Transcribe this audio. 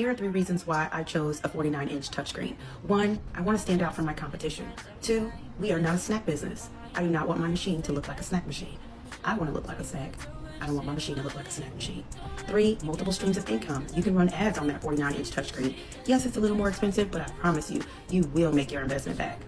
here are 3 reasons why I chose a 49-inch touchscreen. 1, I want to stand out from my competition. 2, we are not a snack business. I do not want my machine to look like a snack machine. I want to look like a snack. I don't want my machine to look like a snack machine. 3, multiple streams of income. You can run ads on that 49-inch touchscreen. Yes, it's a little more expensive, but I promise you, you will make your investment back.